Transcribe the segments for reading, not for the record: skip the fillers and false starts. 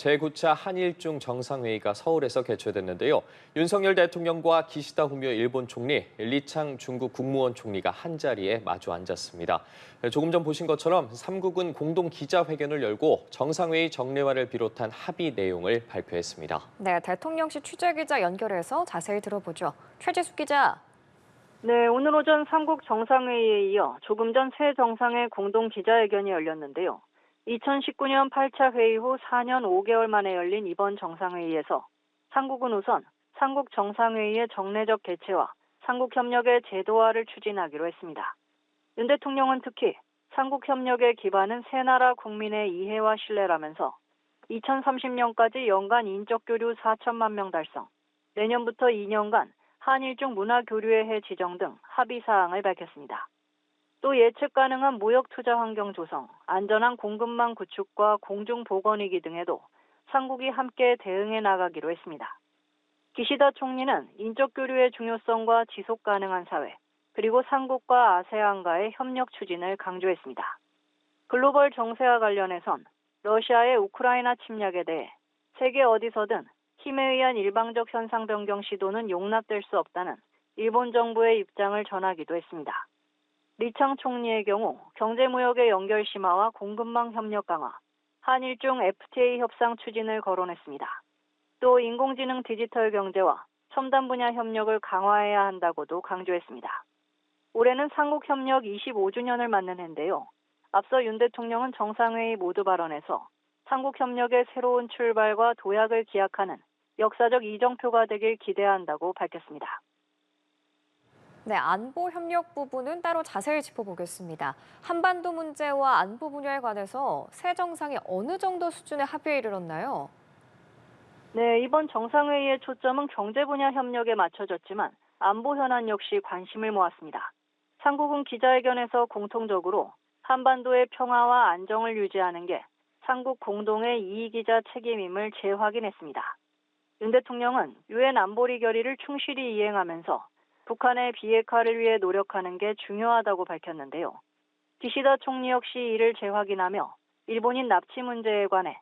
제9차 한일중 정상회의가 서울에서 개최됐는데요. 윤석열 대통령과 기시다 후미오 일본 총리, 리창 중국 국무원 총리가 한자리에 마주 앉았습니다. 조금 전 보신 것처럼 3국은 공동 기자회견을 열고 정상회의 정례화를 비롯한 합의 내용을 발표했습니다. 네, 대통령실 취재기자 연결해서 자세히 들어보죠. 최지숙 기자. 네, 오늘 오전 삼국 정상회의에 이어 조금 전 새 정상의 공동 기자회견이 열렸는데요. 2019년 8차 회의 후 4년 5개월 만에 열린 이번 정상회의에서 삼국은 우선 삼국 정상회의의 정례적 개최와 삼국협력의 제도화를 추진하기로 했습니다. 윤 대통령은 특히 삼국협력의 기반은 세 나라 국민의 이해와 신뢰라면서 2030년까지 연간 인적 교류 4천만 명 달성, 내년부터 2년간 한일중 문화교류의 해 지정 등 합의 사항을 밝혔습니다. 또 예측 가능한 무역 투자 환경 조성, 안전한 공급망 구축과 공중 보건위기 등에도 삼국이 함께 대응해 나가기로 했습니다. 기시다 총리는 인적 교류의 중요성과 지속 가능한 사회, 그리고 삼국과 아세안과의 협력 추진을 강조했습니다. 글로벌 정세와 관련해선 러시아의 우크라이나 침략에 대해 세계 어디서든 힘에 의한 일방적 현상 변경 시도는 용납될 수 없다는 일본 정부의 입장을 전하기도 했습니다. 리창 총리의 경우 경제무역의 연결 심화와 공급망 협력 강화, 한일중 FTA 협상 추진을 거론했습니다. 또 인공지능 디지털 경제와 첨단 분야 협력을 강화해야 한다고도 강조했습니다. 올해는 삼국협력 25주년을 맞는 해인데요. 앞서 윤 대통령은 정상회의 모두 발언에서 삼국협력의 새로운 출발과 도약을 기약하는 역사적 이정표가 되길 기대한다고 밝혔습니다. 네, 안보 협력 부분은 따로 자세히 짚어보겠습니다. 한반도 문제와 안보 분야에 관해서 새 정상이 어느 정도 수준의 합의에 이르렀나요? 네, 이번 정상회의의 초점은 경제 분야 협력에 맞춰졌지만 안보 현안 역시 관심을 모았습니다. 삼국은 기자회견에서 공통적으로 한반도의 평화와 안정을 유지하는 게 삼국 공동의 이익이자 책임임을 재확인했습니다. 윤 대통령은 유엔 안보리 결의를 충실히 이행하면서 북한의 비핵화를 위해 노력하는 게 중요하다고 밝혔는데요. 기시다 총리 역시 이를 재확인하며 일본인 납치 문제에 관해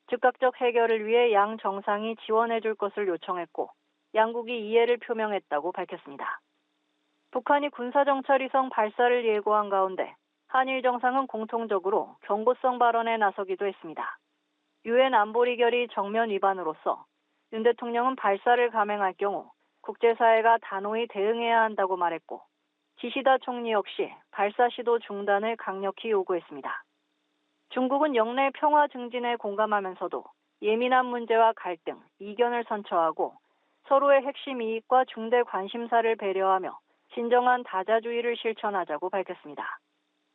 즉각적 해결을 위해 양 정상이 지원해 줄 것을 요청했고 양국이 이해를 표명했다고 밝혔습니다. 북한이 군사정찰위성 발사를 예고한 가운데 한일 정상은 공통적으로 경고성 발언에 나서기도 했습니다. 유엔 안보리 결의 정면 위반으로서 윤 대통령은 발사를 감행할 경우 국제사회가 단호히 대응해야 한다고 말했고 기시다 총리 역시 발사 시도 중단을 강력히 요구했습니다. 중국은 영내 평화 증진에 공감하면서도 예민한 문제와 갈등, 이견을 선처하고 서로의 핵심 이익과 중대 관심사를 배려하며 진정한 다자주의를 실천하자고 밝혔습니다.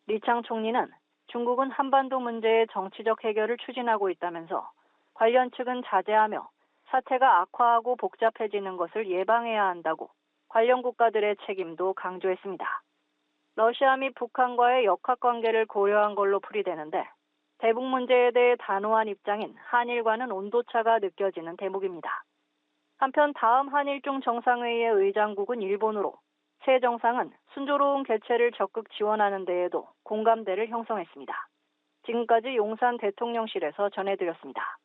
리창 총리는 중국은 한반도 문제의 정치적 해결을 추진하고 있다면서 관련 측은 자제하며 사태가 악화하고 복잡해지는 것을 예방해야 한다고 관련 국가들의 책임도 강조했습니다. 러시아 및 북한과의 역학관계를 고려한 걸로 풀이되는데 대북 문제에 대해 단호한 입장인 한일과는 온도차가 느껴지는 대목입니다. 한편 다음 한일중 정상회의의 의장국은 일본으로 새 정상은 순조로운 개최를 적극 지원하는 데에도 공감대를 형성했습니다. 지금까지 용산 대통령실에서 전해드렸습니다.